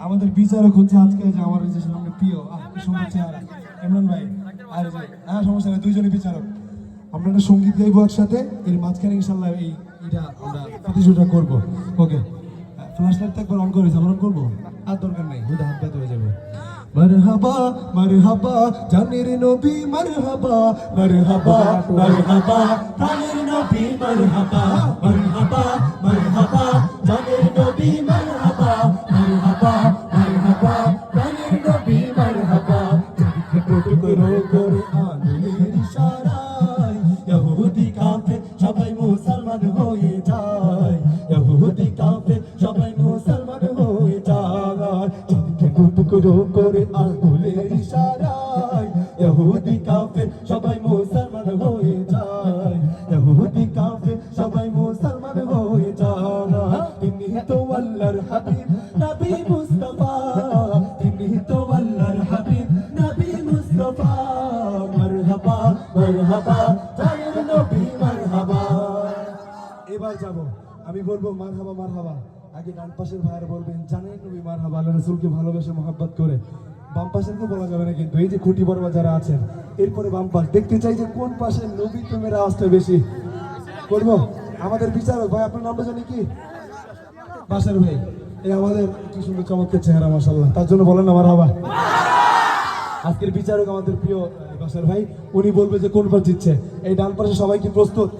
আমাদের বিচারক হচ্ছে আজকে যে আমার যে সামনে প্রিয় সুন্দর চেহারা ইমরান ভাই আর যে সমস্যা নেই, দুইজনই বিচারক। আমরা একটা সঙ্গীত গাইবো একসাথে, এর মাঝখানে ইনশাল্লাহ এইটা আমরা প্রতিযোগিতা করবো। ওকে, ফ্ল্যাশ লাইট একবার অন করেছি, আমরা অন করবো, আর দরকার নেই, হুদা হাত ব্যথা হয়ে যাবে। মারহাবা মারহাবা জানের নবী মারহাবা, মারহাবা মারহাবা জানের নবী মারহাবা, মারহাবা মারহাবা জানের নবী মারহাবা, মারহাবা মারহাবা জানের নবী মারহাবা। টুকরো করে আনলের ইশারায় ইহুদি কাফের সবাই মুসলমান হয়ে যায়, ইহুদি কাফের সবাই মুসলমান হয়ে যায়। টুকরো করে আনলের ইশারায় ইহুদি কাফের সবাই মুসলমান হয়ে যায়, ইহুদি কাফের সবাই মুসলমান হয়ে যায়। তিনি তো আল্লাহর হাবিব নবী মুস্তাফা, তিনি তো আল্লাহর হাবিব নবী মুস্তাফা। মারহাবা মারহাবা জানের নবী মারহাবা। এবার যাব, আমি বলবো মারহাবা মারহাবা, আগে ডান পাশের ভাইয়ের বলবেন জানের নবী মারহাবা, আল্লাহ রাসূলকে ভালোবেসে মহব্বত করে। বাম পাশের তো বলা যাবে না কিন্তু, এই যে খুঁটি বড় যারা আছেন এরপরে বাম পাশ, দেখতে চাই যে কোন পাশে নবী প্রেমের আওয়াজটা বেশি করবো। আমাদের বিচারক ভাই, আপনার নামটা জানি কি? বাসার ভাই, এই আমাদের কি সুন্দর চমৎকার চেহারা মাশাআল্লাহ, তার জন্য বলেন না মারহাবা। আজকের বিচারক আমাদের প্রিয় বাসার ভাই, উনি বলবে যে কোন পাশ জিতছে। এই ডান পাশে সবাই কি প্রস্তুত?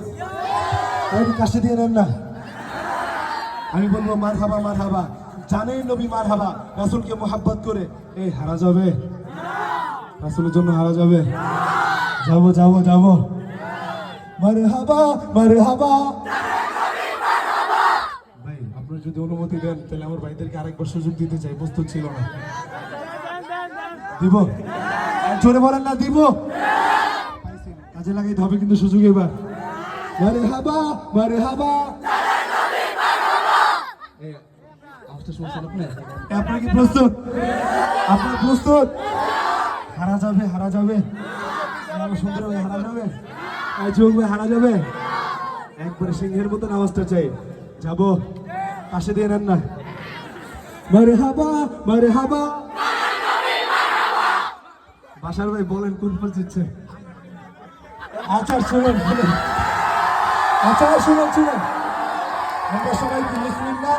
কাছে দিয়ে নেন না। আমি বলবো মারহাবা মারহাবা জানের নবী মারহাবা, রাসূলকে মোহাব্বত করে। এই হারা যাবে? রাসূলের জন্য হারা যাবে? যাবো যাবো যাবো। মারহাবা মারহাবা। ভাই আপনারা যদি অনুমতি দেন তাহলে আমার ভাইদেরকে আরেকবার সুযোগ দিতে চাই, প্রস্তুত ছিল না। দিব? জোরে বলেন না দিব? কাজে লাগাইতে হবে কিন্তু সুযোগ এবার। মারহাবা মারহাবা। আপনারা কি প্রস্তুত? আপনারা প্রস্তুত? হারা যাবে হারা যাবে, সুন্দর ভাই হারা যাবে, চোখ ভাই হারা যাবে। একবারে সিংহের মতন আওয়াজটা চাই। যাবো, পাশে দিয়ে নেন না। মারহাবা মারহাবা। বাসার ভাই বলেন কোন পাশ জিতছে? আচার শুনেন শুনেন, আচার শুনেন শুনেন। আমরা সবাই কি মুসলিম না?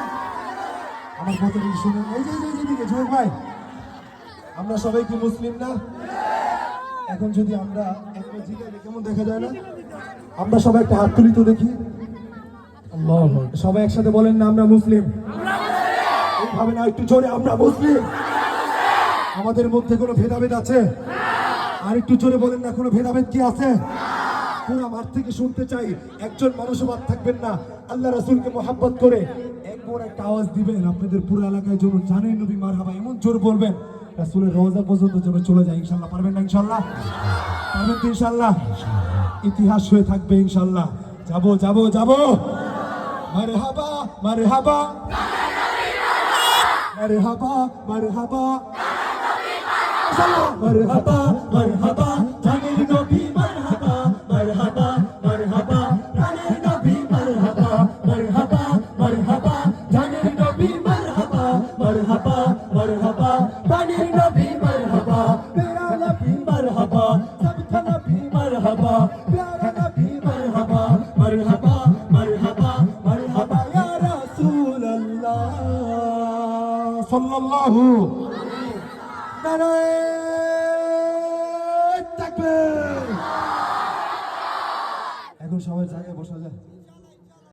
আমার কথা শুনেন, এই যে দিকে জোর ভাই, আমরা সবাই কি মুসলিম না? এখন যদি আমরা একবার জিগাই কেমন দেখা যায় না? আমরা সবাই একটা হাত তুলি তো দেখি। সবাই একসাথে বলেন না আমরা মুসলিম। এইভাবে না, একটু জোরে আমরা মুসলিম। আমাদের মধ্যে কোনো ভেদাভেদ আছে? আর একটু জোরে বলেন না, কোনো ভেদাভেদ কি আছে? পুরো মাঠ থেকে শুনতে চাই, একজন মানুষও বাদ থাকবেন না। আল্লাহ রাসূলকে মোহাব্বত করে একবার একটা আওয়াজ দিবেন আপনাদের পুরো এলাকায় জন্য জানের নবী মারহাবা এমন জোর বলবেন রাসূলের রওজা পর্যন্ত যেন চলে যায়। ইনশাআল্লাহ পারবেন না? ইনশাআল্লাহ পারবেন তো? ইনশাআল্লাহ ইতিহাস হয়ে থাকবে ইনশাআল্লাহ। যাবো যাবো যাবো। মারহাবা মারহাবা মারহাবা মারহাবা মারহাবা মারহাবা জানের নবী মারহাবা, মারহাবা মারহাবা জানের নবী মারহাবা, মারহাবা মারহাবা জানের নবী মারহাবা, মারহাবা মারহাবা জানের নবী মারহাবা। প্যারা নবী মারহাবা, সবকা নবী মারহাবা, প্যারা নবী মারহাবা, মারহাবা মারহাবা মারহাবা ইয়া রাসূলুল্লাহ সাল্লাল্লাহু এখন সবাই জায়গায় বসা যায়।